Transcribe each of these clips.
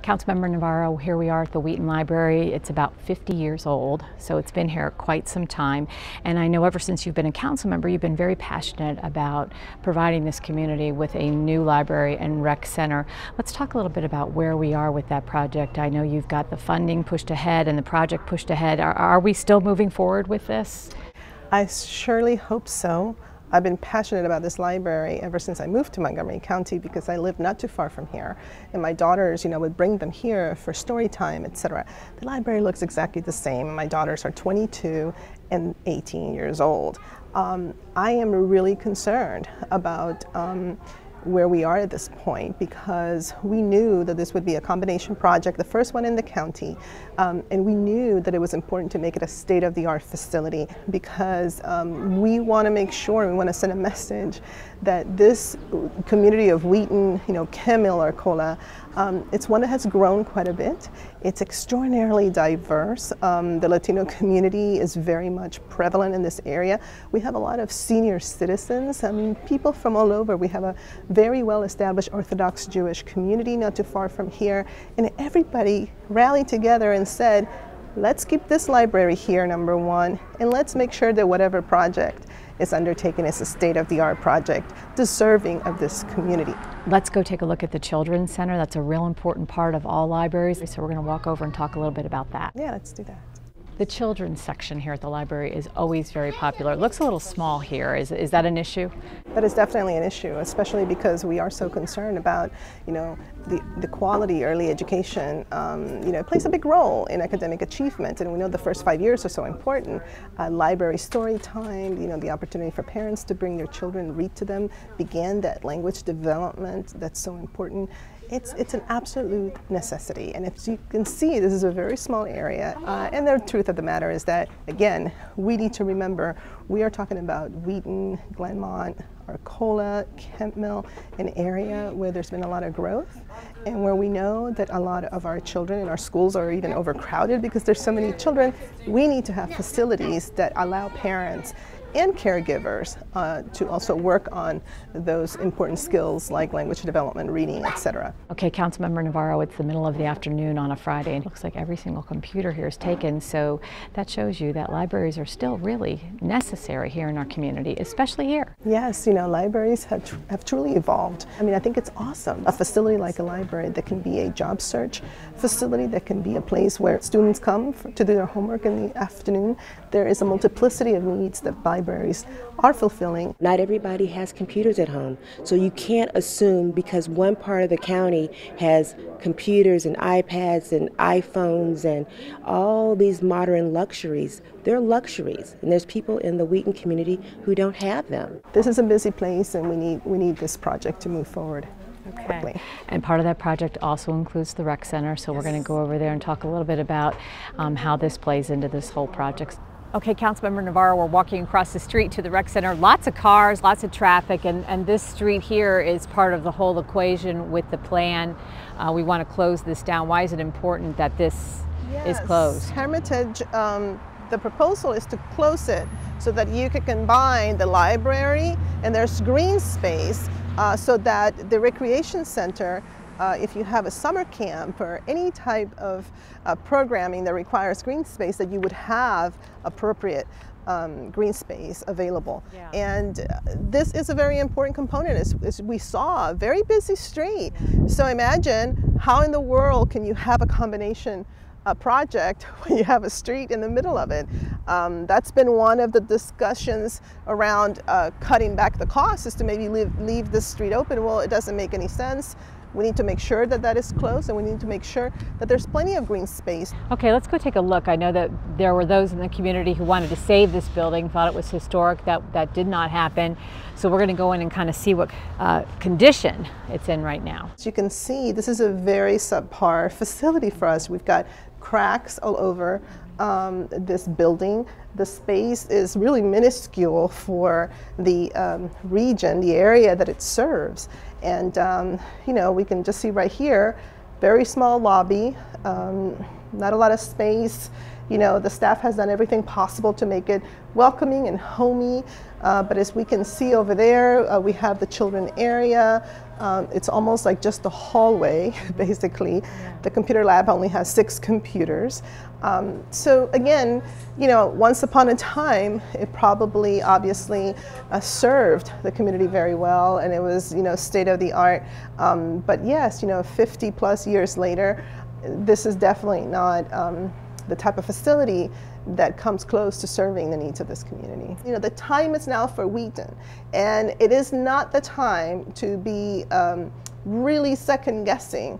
Councilmember Navarro, here we are at the Wheaton Library. It's about 50 years old, so it's been here quite some time. And I know ever since you've been a council member, you've been very passionate about providing this community with a new library and rec center. Let's talk a little bit about where we are with that project. I know you've got the funding pushed ahead and the project pushed ahead. Are we still moving forward with this? I surely hope so. I've been passionate about this library ever since I moved to Montgomery County because I live not too far from here. And my daughters, would bring them here for story time, etc. The library looks exactly the same. My daughters are 22 and 18 years old. I am really concerned about where we are at this point because we knew that this would be a combination project, the first one in the county, and we knew that it was important to make it a state-of-the-art facility because we want to make sure, we want to send a message that this community of Wheaton, Kemil or Kola, it's one that has grown quite a bit. It's extraordinarily diverse. The Latino community is very much prevalent in this area. We have a lot of senior citizens, people from all over. We have a very well-established Orthodox Jewish community not too far from here, and everybody rallied together and said, let's keep this library here, number one, and let's make sure that whatever project is undertaken is a state-of-the-art project deserving of this community. Let's go take a look at the Children's Center. That's a real important part of all libraries, so we're going to walk over and talk a little bit about that. Yeah, let's do that. The children's section here at the library is always very popular. It looks a little small here. Is that an issue? That is definitely an issue, especially because we are so concerned about, the quality early education. It plays a big role in academic achievement, and we know the first 5 years are so important. Library story time, the opportunity for parents to bring their children, read to them, begin that language development that's so important. It's an absolute necessity, and if you can see, this is a very small area, and the truth of the matter is that, again, we need to remember we are talking about Wheaton, Glenmont, Arcola, Kent Mill, an area where there's been a lot of growth and where we know that a lot of our children in our schools are even overcrowded because there's so many children. We need to have facilities that allow parents and caregivers to also work on those important skills like language development, reading, etc. Okay, Councilmember Navarro, it's the middle of the afternoon on a Friday, and it looks like every single computer here is taken, so that shows you that libraries are still really necessary here in our community, especially here. Yes, libraries have truly evolved. I think it's awesome. A facility like a library that can be a job search facility, that can be a place where students come to do their homework in the afternoon. There is a multiplicity of needs that libraries are fulfilling. Not everybody has computers at home, so you can't assume because one part of the county has computers and iPads and iPhones and all these modern luxuries. They're luxuries, and there's people in the Wheaton community who don't have them. This is a busy place, and we need this project to move forward. Okay. And part of that project also includes the rec center, so we're going to go over there and talk a little bit about how this plays into this whole project. Okay, Councilmember Navarro, we're walking across the street to the rec center. Lots of cars, lots of traffic, and this street here is part of the whole equation with the plan. We want to close this down. Why is it important that this is closed? Hermitage, the proposal is to close it so that you can combine the library and there's green space so that the recreation center, if you have a summer camp or any type of programming that requires green space, that you would have appropriate green space available. Yeah. And this is a very important component. As we saw, a very busy street. So imagine how in the world can you have a combination project when you have a street in the middle of it. That's been one of the discussions around cutting back the cost, is to maybe leave this street open. Well, it doesn't make any sense. We need to make sure that that is closed, and we need to make sure that there's plenty of green space. Okay, let's go take a look. I know that there were those in the community who wanted to save this building, thought it was historic. That did not happen. So we're going to go in and kind of see what condition it's in right now. As you can see, this is a very subpar facility for us. We've got cracks all over this building. The space is really minuscule for the region, the area that it serves. And we can just see right here, very small lobby, not a lot of space You know, the staff has done everything possible to make it welcoming and homey, but as we can see over there, we have the children area. It's almost like just the hallway, basically. Yeah. The computer lab only has 6 computers. So again, you know, once upon a time, it probably obviously served the community very well, and it was, you know, state of the art. But yes, you know, 50 plus years later, this is definitely not the type of facility that comes close to serving the needs of this community. You know, the time is now for Wheaton, and it is not the time to be really second guessing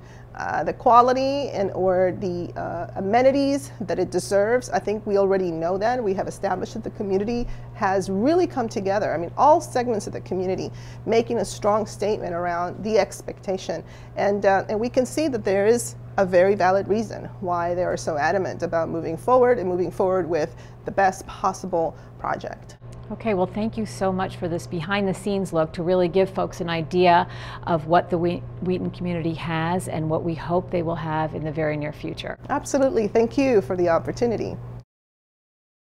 the quality and or the amenities that it deserves. I think we already know that. We have established that the community has really come together. I mean, all segments of the community making a strong statement around the expectation. And we can see that there is a very valid reason why they are so adamant about moving forward and moving forward with the best possible project. Okay, well, thank you so much for this behind-the-scenes look to really give folks an idea of what the Wheaton community has and what we hope they will have in the very near future. Absolutely. Thank you for the opportunity.